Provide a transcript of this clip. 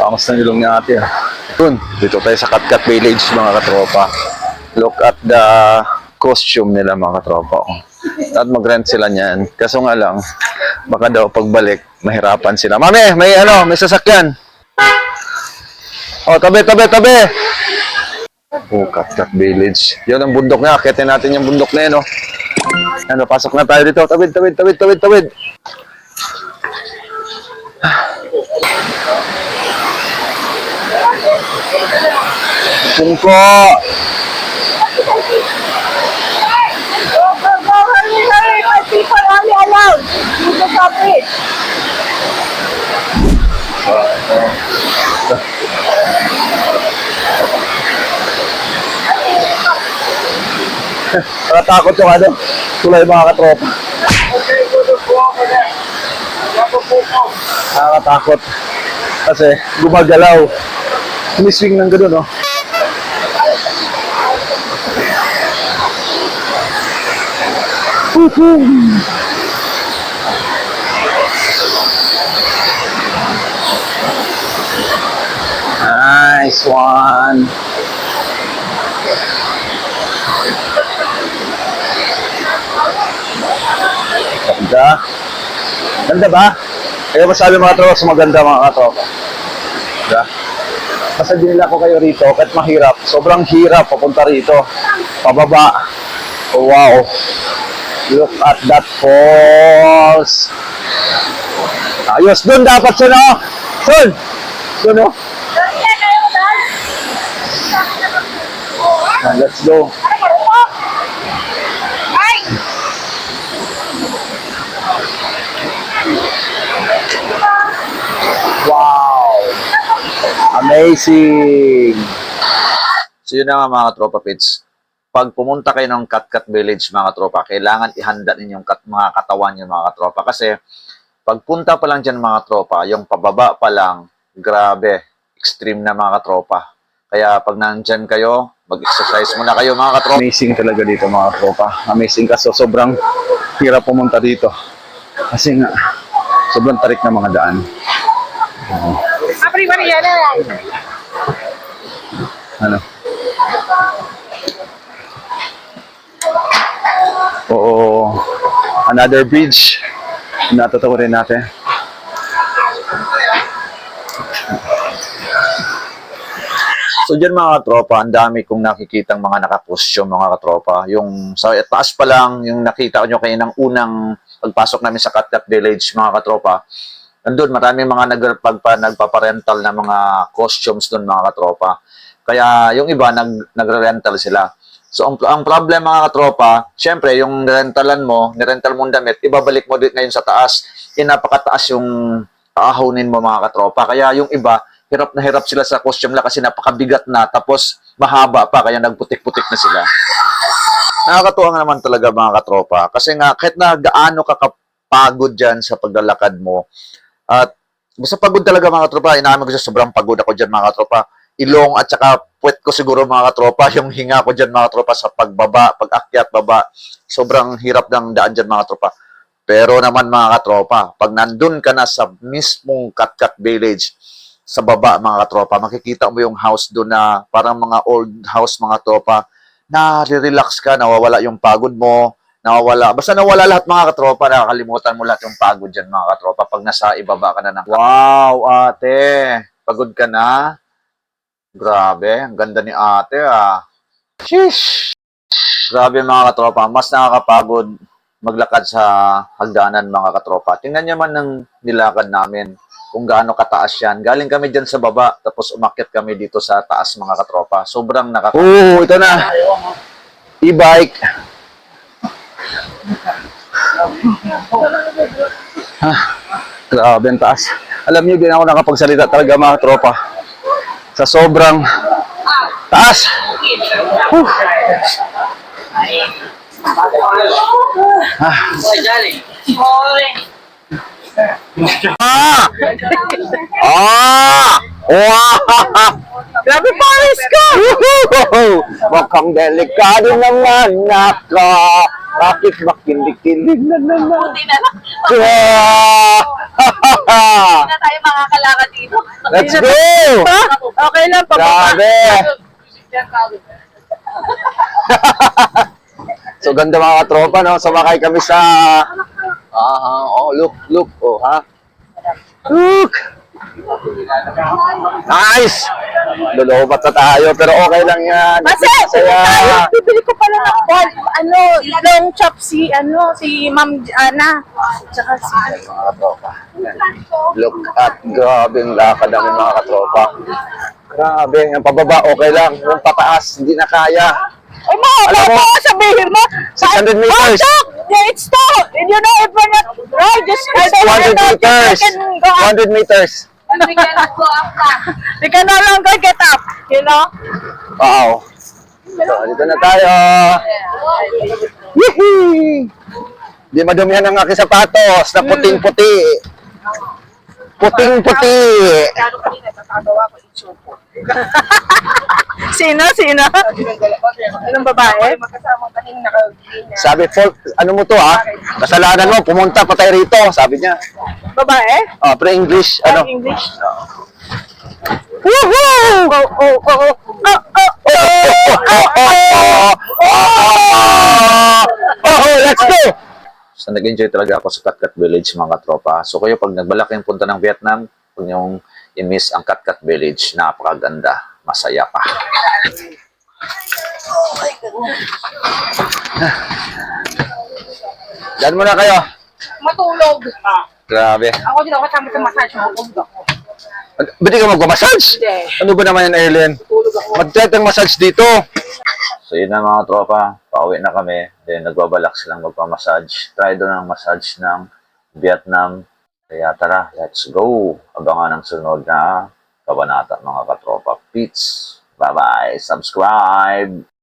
Pangos ng ilong ni ate ah. Dun, dito tayo sa Katkat Village mga katropa. Look at the costume nila mga katropa. At mag-rent sila niyan. Kaso nga lang, baka daw pagbalik, mahirapan sila. Mami, may may sasakyan. Oh, tabi. Oh, Katkat Village. Yun ang bundok niya. Akitin natin yung bundok na yun, oh. Pasok na tayo dito. Tawid. Pungko! People only allowed. You can stop it. Nakatakot yung tulay mga katropa. Nakakatakot. Kasi gumagalaw. Sumiswing ng gano'n, no? Nice one. Ganda. Ganda ba? Kaya masabi mga tropa, maganda mga katropa. Ganda. Basta dinila ko kayo rito, kahit mahirap. Sobrang hirap papunta rito. Pababa. Oh, wow. Look at that falls. Ayos. Doon dapat siya, no? Doon, no? Let's go. Wow! Amazing! So yun na nga mga tropa pits. Pag pumunta kayo ng Katkat Village mga tropa, kailangan ihanda ninyong mga katawan yung mga tropa. Kasi pagpunta pa lang dyan mga tropa, yung pababa pa lang, grabe, extreme na mga tropa. Kaya pag nandyan kayo, mag-exercise muna kayo mga katropa. Amazing talaga dito mga tropa. Amazing kaso sobrang hirap pumunta dito. Kasi nga, sobrang tarik na mga daan. Ano? Oo. Another bridge. Natatawarin natin. So dyan mga katropa, ang dami kong nakikitang mga nakakostume mga katropa. Yung sa taas pa lang, yung nakita nyo kayo ng unang pagpasok namin sa Katkat Village mga katropa. Nandun, maraming mga nagpaparental na mga costumes doon mga katropa. Kaya yung iba, nagre-rental sila. So ang problem mga katropa, syempre yung nirental mong damit, ibabalik mo din ngayon sa taas. Napakataas yung aahonin mo mga katropa. Kaya yung iba, hirap na hirap sila sa costume nila kasi napakabigat na tapos mahaba pa kaya nagputik-putik na sila. Nakakatuwa nga naman talaga mga katropa kasi nga kahit na gaano ka kapagod dyan sa paglalakad mo at basta pagod talaga mga katropa, inamin ko siya sobrang pagod ako dyan mga katropa. Ilong at saka puwet ko siguro mga katropa, yung hinga ko dyan mga katropa sa pagbaba, pag-akyat, baba. Sobrang hirap ng daan dyan mga katropa. Pero naman mga katropa, pag nandun ka na sa mismong Katkat Village, sa baba mga katropa, makikita mo yung house doon na parang mga old house mga tropa, na-relax ka, nawawala yung pagod mo, basta nawala lahat mga katropa, nakakalimutan mo lahat yung pagod dyan mga katropa pag nasa ibaba ka na ng... Wow, ate! Pagod ka na? Grabe, ang ganda ni ate ah. Sheesh! Grabe mga katropa, mas nakakapagod maglakad sa hagdanan mga katropa. Tingnan niyo man ng nilakad namin kung gaano kataas yan. Galing kami dyan sa baba, tapos umakyat kami dito sa taas mga katropa. Sobrang nakakapagod. Ito na! E-bike! Grabe ang taas. Alam niyo, din ako nakapagsalita talaga mga tropa. Sa sobrang taas. Wow! Grabe Paris ka! Mukhang delikado naman naka. Bakit ba kilig-kilig na naman? Hindi na tayo makakalakad dito. Let's go! Ha? Okay lang, pababa. Grabe! So, ganda mga katropa, no? Sumakay kami sa... look, oh, ha? Look! Nice! Lulubat na tayo, pero okay lang yan. Kasi, Saya. bibili ko pala ng ball, long chop si Ma'am Ana. Tsaka si, Mga katropa. Look at, grabe yung lakad namin mga katropa. Grabe, yung pababa okay lang. Yung pataas, hindi na kaya. ay mga Alam mo, bata, sabihin mo. 600 meters. Oh, Doc! Yeah, it's tall. And you know, if we're not, right, just, I don't 200 know, meters. you can go up. 200 meters. We cannot go up na. You can no longer get up, you know? Wow. So, dito na tayo. Yehey! Di madumihan ang aking sapatos na puting-puti. Puting-puti. Kano kanina, tatagawa ko yung supo. Sino? Anong babae? Magkasamang kaning naka-green na. Sabi, Folk, ano mo to ha? Kasalanan mo, pumunta pa tayo rito. Sabi niya. Babae? Pero English, ano? English? Woohoo! Oh, oh, oh, oh. Let's go! So, nag-enjoy talaga ako sa Katkat Village, mga katropa. So, kayo, pag nagbalak kayong punta ng Vietnam, huwag niyong i-miss ang Katkat Village. Napakaganda. Masaya pa. Diyan muna kayo. Matulog. Grabe. Ako dito kasama sa massage, matulog ako. Ba't di ka magmamassage? Hindi. Ano ba naman yan, Erlen? Tulog ako. Mag-try ng massage dito. So, yun na mga tropa. Pauwi na kami. Then, nagbabalak silang magpamassage. Try doon ang massage ng Vietnam. Kaya tara, let's go. Abangan ang sunod na kabanata, mga katropa. Peace. Bye-bye. Subscribe.